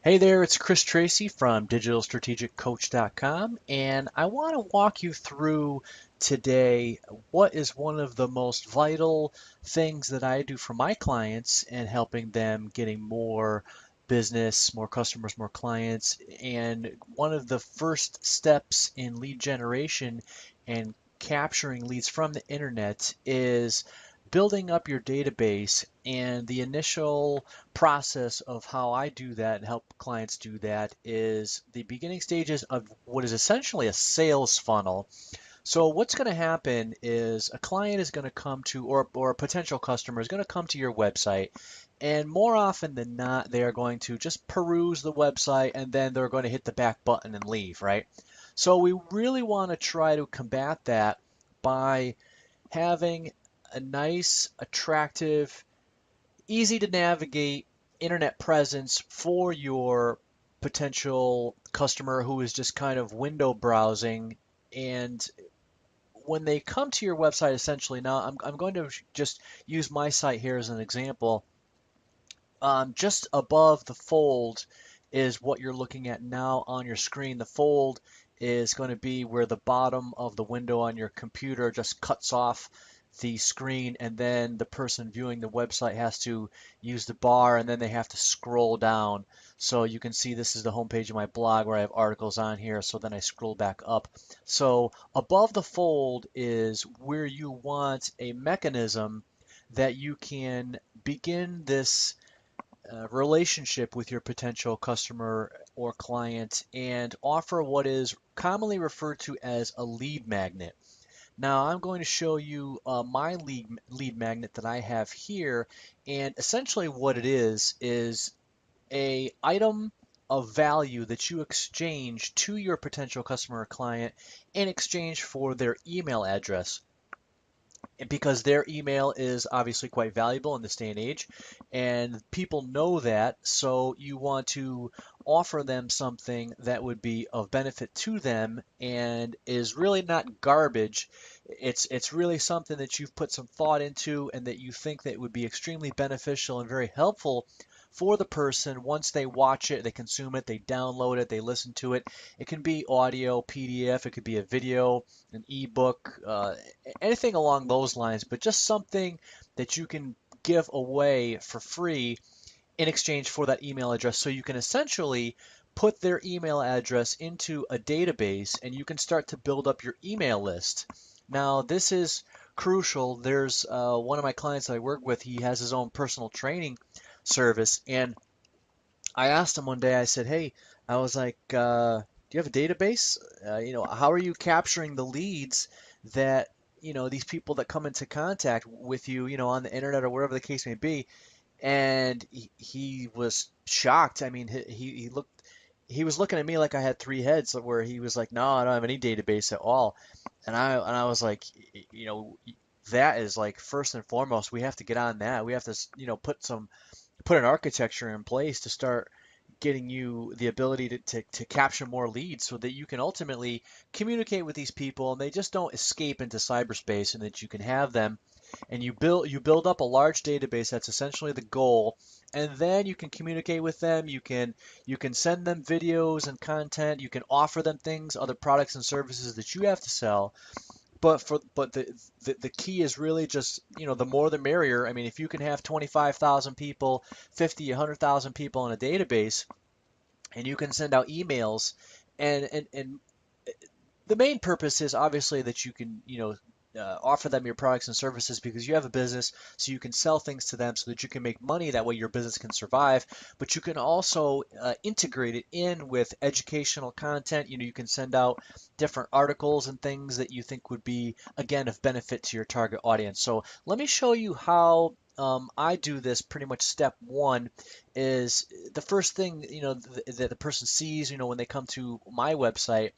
Hey there, it's Chris Tracy from DigitalStrategicCoach.com, and I want to walk you through today what is one of the most vital things that I do for my clients and helping them getting more business, more customers, more clients. And one of the first steps in lead generation and capturing leads from the internet is building up your database. And the initial process of how I do that and help clients do that is the beginning stages of what is essentially a sales funnel. So what's going to happen is a client is going to come to, or a potential customer is going to come to your website, and more often than not, they are going to just peruse the website and then they're going to hit the back button and leave, right? So we really want to try to combat that by having a nice, attractive, easy to navigate internet presence for your potential customer who is just kind of window browsing. And when they come to your website, essentially, now I'm going to just use my site here as an example. Just above the fold is what you're looking at now on your screen. The fold is going to be where the bottom of the window on your computer just cuts off the screen, and then the person viewing the website has to use the bar, and then they have to scroll down. So you can see this is the homepage of my blog where I have articles on here. So then I scroll back up. So above the fold is where you want a mechanism that you can begin this relationship with your potential customer or client and offer what is commonly referred to as a lead magnet. Now I'm going to show you my lead magnet that I have here, and essentially what it is a item of value that you exchange to your potential customer or client in exchange for their email address, because their email is obviously quite valuable in this day and age, and people know that, so you want to offer them something that would be of benefit to them and is really not garbage. It's really something that you've put some thought into and that you think that would be extremely beneficial and very helpful for the person. Once they watch it, they consume it, they download it, they listen to it. It can be audio, PDF, it could be a video, an ebook, anything along those lines, but just something that you can give away for free in exchange for that email address. So you can essentially put their email address into a database and you can start to build up your email list. Now, this is crucial. There's one of my clients I work with, he has his own personal training service, and I asked him one day, I said, hey, I was like, do you have a database? How are you capturing the leads that, these people that come into contact with you, on the internet or wherever the case may be? And he was shocked. I mean, he was looking at me like I had three heads, where he was like, no, I don't have any database at all. And I was like, that is like first and foremost, we have to get on that. We have to, put an architecture in place to start getting you the ability to capture more leads so that you can ultimately communicate with these people and they just don't escape into cyberspace, and that you can have them and you build up a large database. That's essentially the goal. And then you can communicate with them. You can send them videos and content. You can offer them things, other products and services that you have to sell. But the key is really just, the more the merrier. I mean, if you can have 25,000 people, 50, 100,000 people in a database, and you can send out emails, and the main purpose is obviously that you can, offer them your products and services because you have a business, so you can sell things to them so that you can make money. That way your business can survive. But you can also integrate it in with educational content. You can send out different articles and things that you think would be, again, of benefit to your target audience. So let me show you how I do this. Pretty much step one is the first thing, that the person sees, when they come to my website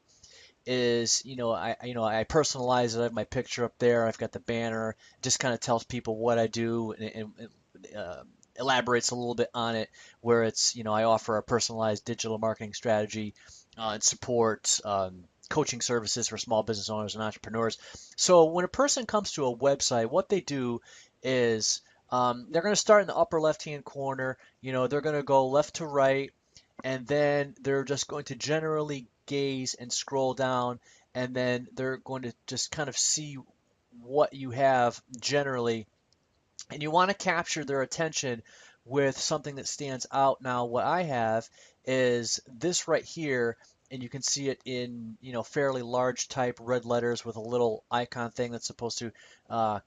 is, I personalize it. I have my picture up there. I've got the banner. It just kind of tells people what I do, and elaborates a little bit on it, where it's, I offer a personalized digital marketing strategy and support coaching services for small business owners and entrepreneurs. So when a person comes to a website, what they do is they're going to start in the upper left hand corner. They're going to go left to right, and then they're just going to generally gaze and scroll down, and then they're going to just kind of see what you have generally, and you want to capture their attention with something that stands out. Now, what I have is this right here, and you can see it in, fairly large type red letters with a little icon thing that's supposed to uh,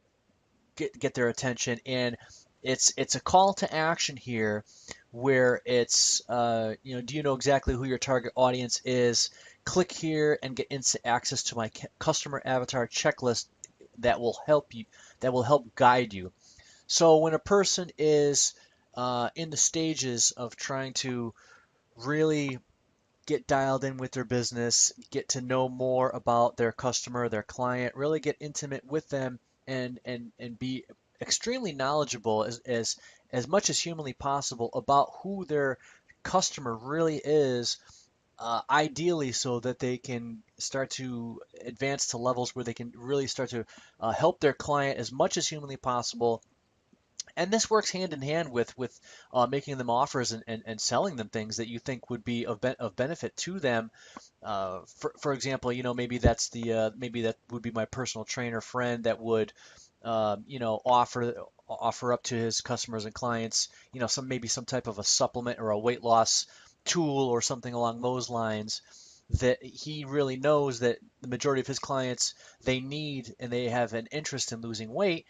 get their attention. And it's a call to action here, where it's do you know exactly who your target audience is? Click here and get instant access to my customer avatar checklist that will help you, that will help guide you. So when a person is in the stages of trying to really get dialed in with their business, get to know more about their customer, their client, really get intimate with them, and be extremely knowledgeable as much as humanly possible about who their customer really is, ideally so that they can start to advance to levels where they can really start to help their client as much as humanly possible. And this works hand in hand with making them offers and selling them things that you think would be of benefit to them. For example, maybe that's maybe that would be my personal trainer friend that would offer up to his customers and clients, maybe some type of a supplement or a weight loss tool or something along those lines, that he really knows that the majority of his clients, they need and they have an interest in losing weight,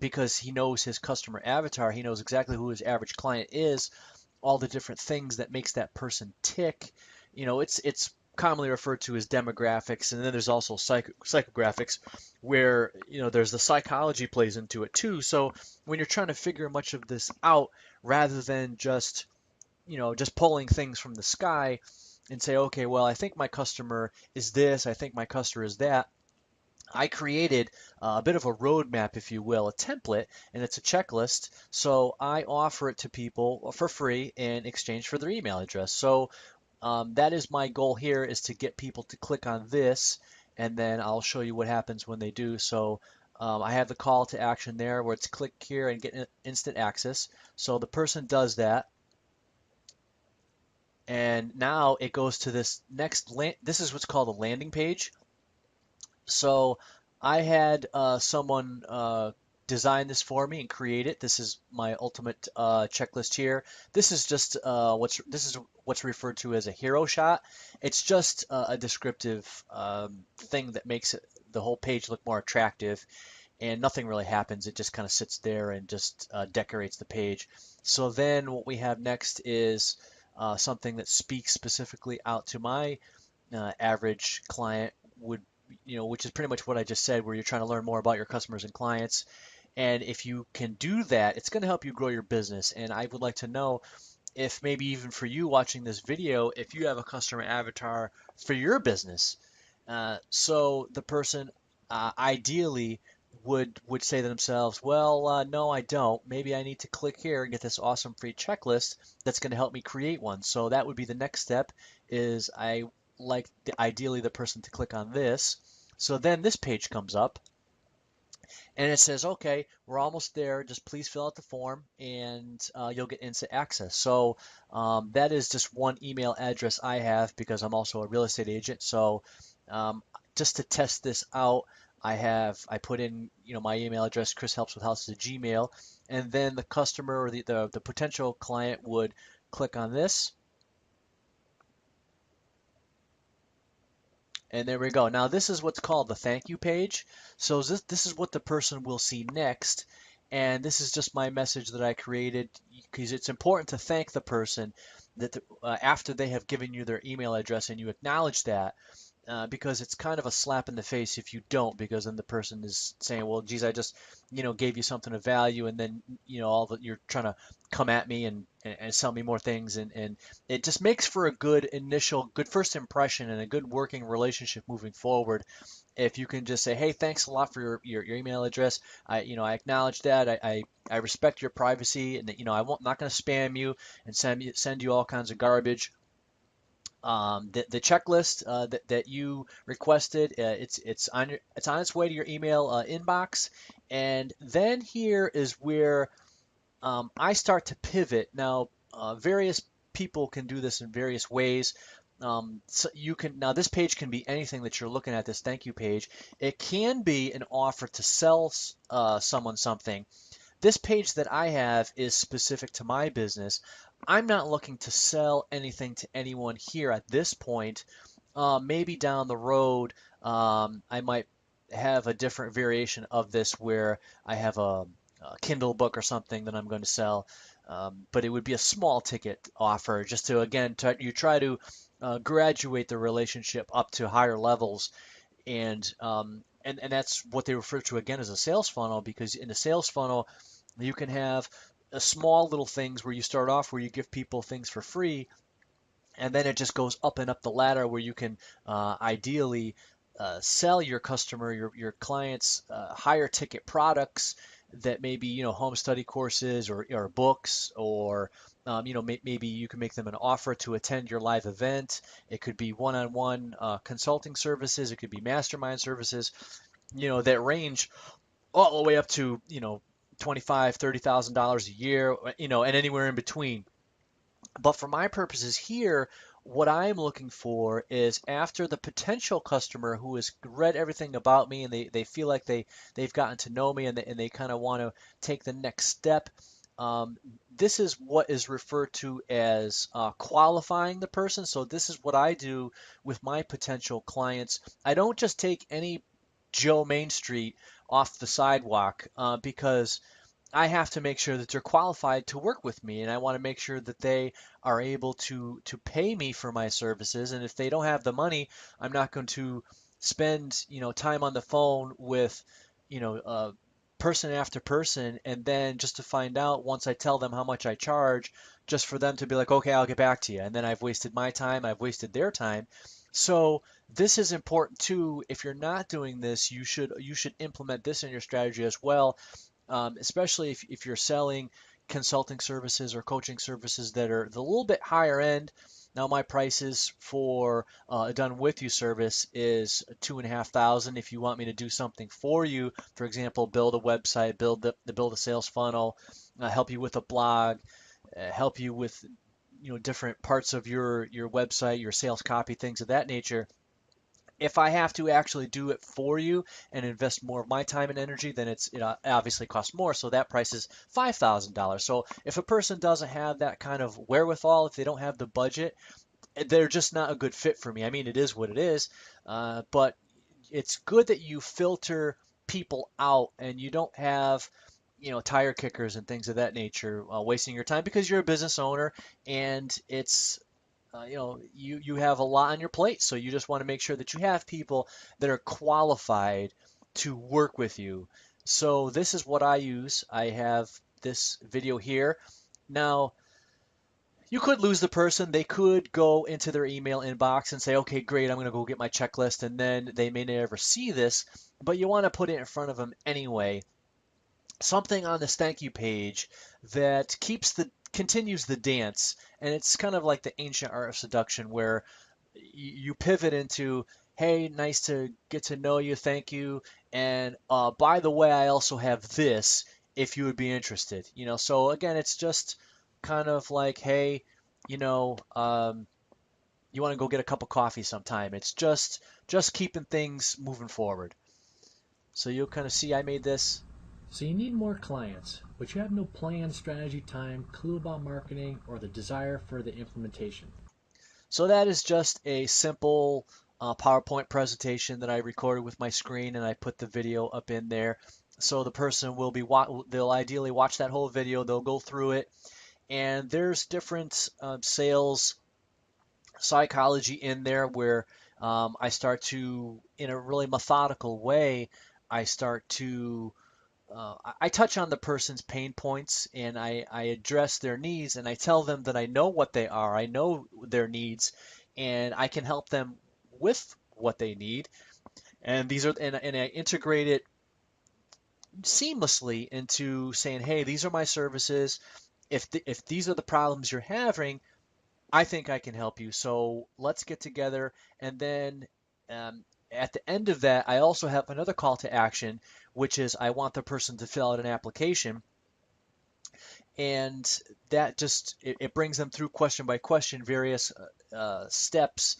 because he knows his customer avatar. He knows exactly who his average client is, all the different things that makes that person tick. It's commonly referred to as demographics, and then there's also psychographics, where there's the psychology plays into it too. So when you're trying to figure much of this out, rather than just pulling things from the sky and say, okay, well, I think my customer is this, I think my customer is that, I created a bit of a roadmap, if you will, a template, and it's a checklist. So I offer it to people for free in exchange for their email address. So that is my goal here, is to get people to click on this, and then I'll show you what happens when they do. So I have the call to action there, where it's click here and get instant access. So the person does that, and now it goes to this next this is what's called a landing page. So I had someone design this for me and create it. This is my ultimate checklist here. This is just what's referred to as a hero shot. It's just a descriptive thing that makes the whole page look more attractive, and nothing really happens. It just kind of sits there and just decorates the page. So then what we have next is something that speaks specifically out to my average client, would which is pretty much what I just said, where you're trying to learn more about your customers and clients. And if you can do that, it's going to help you grow your business. And I would like to know if maybe even for you watching this video, if you have a customer avatar for your business. So the person ideally would say to themselves, well, no, I don't. Maybe I need to click here and get this awesome free checklist that's going to help me create one. So that would be the next step, is I like ideally the person to click on this. So then this page comes up, and it says, okay, we're almost there. Just please fill out the form, and you'll get instant access. So that is just one email address I have, because I'm also a real estate agent. So just to test this out, I put in my email address, chrishelpswithhouses at Gmail, and then the customer, or the potential client, would click on this. And there we go. Now this is what's called the thank you page. So this is what the person will see next. And this is just my message that I created, because it's important to thank the person that after they have given you their email address, and you acknowledge that, because it's kind of a slap in the face if you don't, because then the person is saying, well, geez, I just, gave you something of value, and then, all that you're trying to come at me and sell me more things. And it just makes for a good first impression, and a good working relationship moving forward. If you can just say, hey, thanks a lot for your email address. I acknowledge that. I respect your privacy, and that, not going to spam you and send you all kinds of garbage. The checklist that you requested, it's on its way to your email inbox. And then here is where I start to pivot. Now, various people can do this in various ways. So you can now this page can be anything that you're looking at, this thank you page. It can be an offer to sell someone something. This page that I have is specific to my business. I'm not looking to sell anything to anyone here at this point. Maybe down the road, I might have a different variation of this where I have a Kindle book or something that I'm going to sell. But it would be a small ticket offer just to, again, you try to graduate the relationship up to higher levels. And that's what they refer to again as a sales funnel, because in a sales funnel, you can have a small little things where you start off where you give people things for free, and then it just goes up and up the ladder where you can ideally sell your customer, your clients, higher ticket products that maybe, home study courses or books, or maybe you can make them an offer to attend your live event. It could be one-on-one consulting services. It could be mastermind services, that range all the way up to, $25,000, $30,000 a year, and anywhere in between. But for my purposes here, what I'm looking for is after the potential customer who has read everything about me and they feel like they've gotten to know me and they kind of want to take the next step. This is what is referred to as qualifying the person. So this is what I do with my potential clients. I don't just take any Joe Main Street off the sidewalk because I have to make sure that they're qualified to work with me, and I want to make sure that they are able to pay me for my services. And if they don't have the money, I'm not going to spend time on the phone with person after person, and then just to find out once I tell them how much I charge, just for them to be like, okay, I'll get back to you, and then I've wasted my time, I've wasted their time. So this is important too. If you're not doing this, you should implement this in your strategy as well, especially if you're selling consulting services or coaching services that are a little bit higher end. Now my prices for a done with you service is 2,500. If you want me to do something for you, for example, build a website, build a sales funnel, help you with a blog, help you with different parts of your website, your sales copy, things of that nature. If I have to actually do it for you and invest more of my time and energy, then it's obviously costs more. So that price is $5,000. So if a person doesn't have that kind of wherewithal, if they don't have the budget, they're just not a good fit for me. I mean, it is what it is, but it's good that you filter people out and you don't have tire kickers and things of that nature wasting your time, because you're a business owner and it's you have a lot on your plate, so you just want to make sure that you have people that are qualified to work with you. So this is what I use. I have this video here. Now, you could lose the person. They could go into their email inbox and say, okay, great, I'm going to go get my checklist, and then they may never see this, but you want to put it in front of them anyway. Something on this thank you page that continues the dance, and it's kind of like the ancient art of seduction where you pivot into, hey, nice to get to know you, thank you, and by the way, I also have this if you would be interested. So again, it's just kind of like, hey, you want to go get a cup of coffee sometime. It's just keeping things moving forward. So you'll kind of see I made this. So you need more clients, but you have no plan, strategy, time, clue about marketing, or the desire for the implementation. So that is just a simple PowerPoint presentation that I recorded with my screen, and I put the video up in there. So the person they'll ideally watch that whole video, they'll go through it, and there's different sales psychology in there where I start to, in a really methodical way, I start to I touch on the person's pain points and I address their needs, and I tell them that I know what they are, I know their needs, and I can help them with what they need. And I integrate it seamlessly into saying, hey, these are my services. If these are the problems you're having, I think I can help you. So let's get together. And then at the end of that, I also have another call to action, which is I want the person to fill out an application. and that just it brings them through question by question, various steps,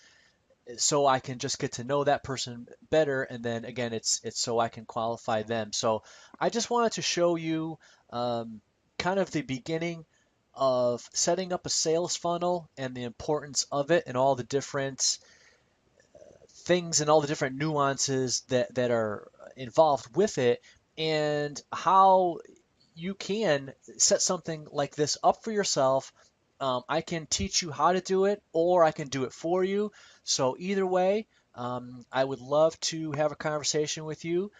so I can just get to know that person better, and then again, it's so I can qualify them. So I just wanted to show you kind of the beginning of setting up a sales funnel and the importance of it and all the different things and all the different nuances that are involved with it, and how you can set something like this up for yourself. I can teach you how to do it, or I can do it for you. So either way, I would love to have a conversation with you.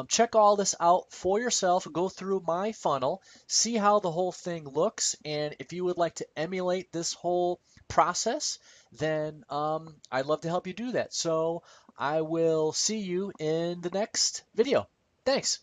Check all this out for yourself. Go through my funnel, see how the whole thing looks, and if you would like to emulate this whole process, then I'd love to help you do that. So I will see you in the next video. Thanks.